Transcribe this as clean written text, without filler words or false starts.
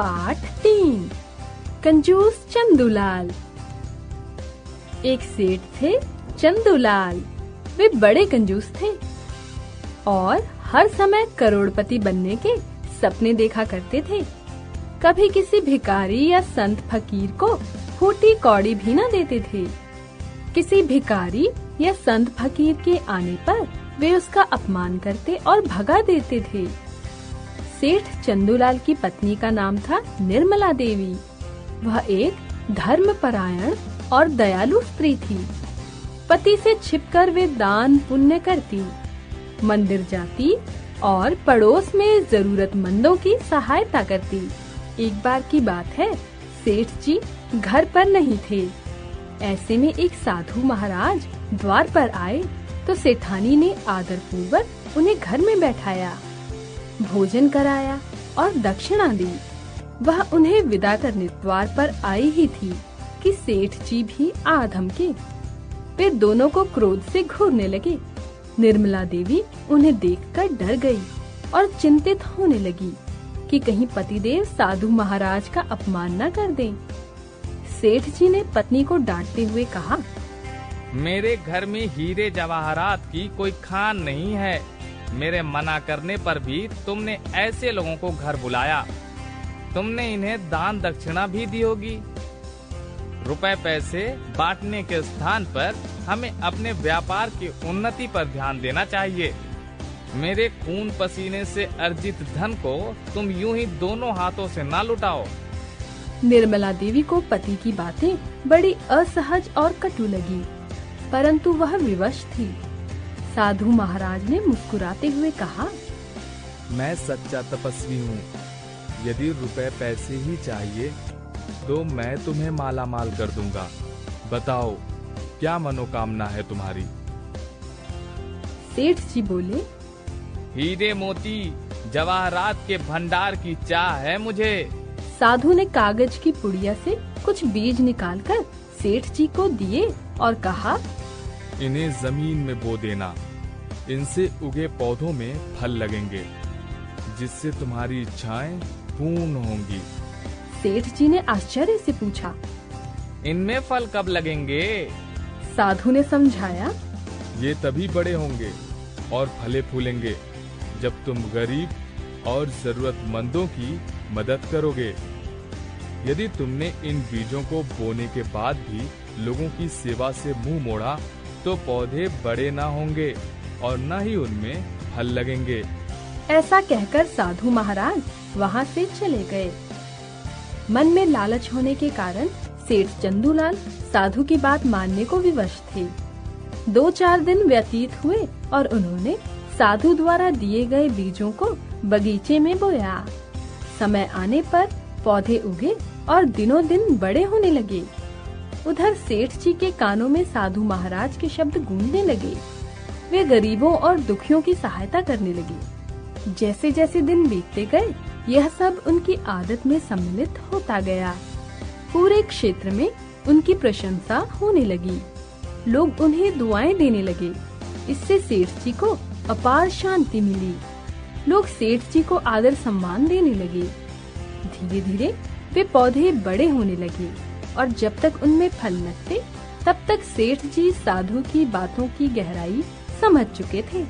पाठ 3 कंजूस चंदूलाल। एक सेठ थे चंदूलाल। वे बड़े कंजूस थे और हर समय करोड़पति बनने के सपने देखा करते थे। कभी किसी भिखारी या संत फकीर को फूटी कौड़ी भी न देते थे। किसी भिखारी या संत फकीर के आने पर वे उसका अपमान करते और भगा देते थे। सेठ चंदूलाल की पत्नी का नाम था निर्मला देवी। वह एक धर्मपरायण और दयालु स्त्री थी। पति से छिपकर वे दान पुण्य करती, मंदिर जाती और पड़ोस में जरूरतमंदों की सहायता करती। एक बार की बात है, सेठ जी घर पर नहीं थे। ऐसे में एक साधु महाराज द्वार पर आए तो सेठानी ने आदरपूर्वक उन्हें घर में बैठाया, भोजन कराया और दक्षिणा दी। वह उन्हें विदा करने द्वार पर आई ही थी कि सेठ जी भी आ धमके। वे दोनों को क्रोध से घूरने लगे। निर्मला देवी उन्हें देखकर डर गई और चिंतित होने लगी कि कहीं पतिदेव साधु महाराज का अपमान न कर दें। सेठ जी ने पत्नी को डांटते हुए कहा, मेरे घर में हीरे जवाहरात की कोई खान नहीं है। मेरे मना करने पर भी तुमने ऐसे लोगों को घर बुलाया। तुमने इन्हें दान दक्षिणा भी दी होगी। रुपए पैसे बांटने के स्थान पर हमें अपने व्यापार की उन्नति पर ध्यान देना चाहिए। मेरे खून पसीने से अर्जित धन को तुम यूं ही दोनों हाथों से ना लुटाओ। निर्मला देवी को पति की बातें बड़ी असहज और कटु लगी, परंतु वह विवश थी। साधु महाराज ने मुस्कुराते हुए कहा, मैं सच्चा तपस्वी हूँ। यदि रुपए पैसे ही चाहिए तो मैं तुम्हें माला माल कर दूंगा। बताओ क्या मनोकामना है तुम्हारी? सेठ जी बोले, हीरे मोती जवाहरात के भंडार की चाह है मुझे। साधु ने कागज की पुड़िया से कुछ बीज निकालकर सेठ जी को दिए और कहा, इन्हें जमीन में बो देना। इनसे उगे पौधों में फल लगेंगे, जिससे तुम्हारी इच्छाएं पूर्ण होंगी। सेठ जी ने आश्चर्य से पूछा, इनमें फल कब लगेंगे? साधु ने समझाया, ये तभी बड़े होंगे और फले फूलेंगे जब तुम गरीब और जरूरतमंदों की मदद करोगे। यदि तुमने इन बीजों को बोने के बाद भी लोगों की सेवा से मुंह मोड़ा तो पौधे बड़े ना होंगे और न ही उनमें फल लगेंगे। ऐसा कहकर साधु महाराज वहाँ से चले गए। मन में लालच होने के कारण सेठ चंदूलाल साधु की बात मानने को विवश थे। 2-4 दिन व्यतीत हुए और उन्होंने साधु द्वारा दिए गए बीजों को बगीचे में बोया। समय आने पर पौधे उगे और दिनों दिन बड़े होने लगे। उधर सेठ जी के कानों में साधु महाराज के शब्द गूंजने लगे। वे गरीबों और दुखियों की सहायता करने लगे। जैसे जैसे दिन बीतते गए, यह सब उनकी आदत में सम्मिलित होता गया। पूरे क्षेत्र में उनकी प्रशंसा होने लगी। लोग उन्हें दुआएं देने लगे। इससे सेठ जी को अपार शांति मिली। लोग सेठ जी को आदर सम्मान देने लगे। धीरे धीरे वे पौधे बड़े होने लगे और जब तक उनमें फल लगते, तब तक सेठ जी साधु की बातों की गहराई समझ चुके थे।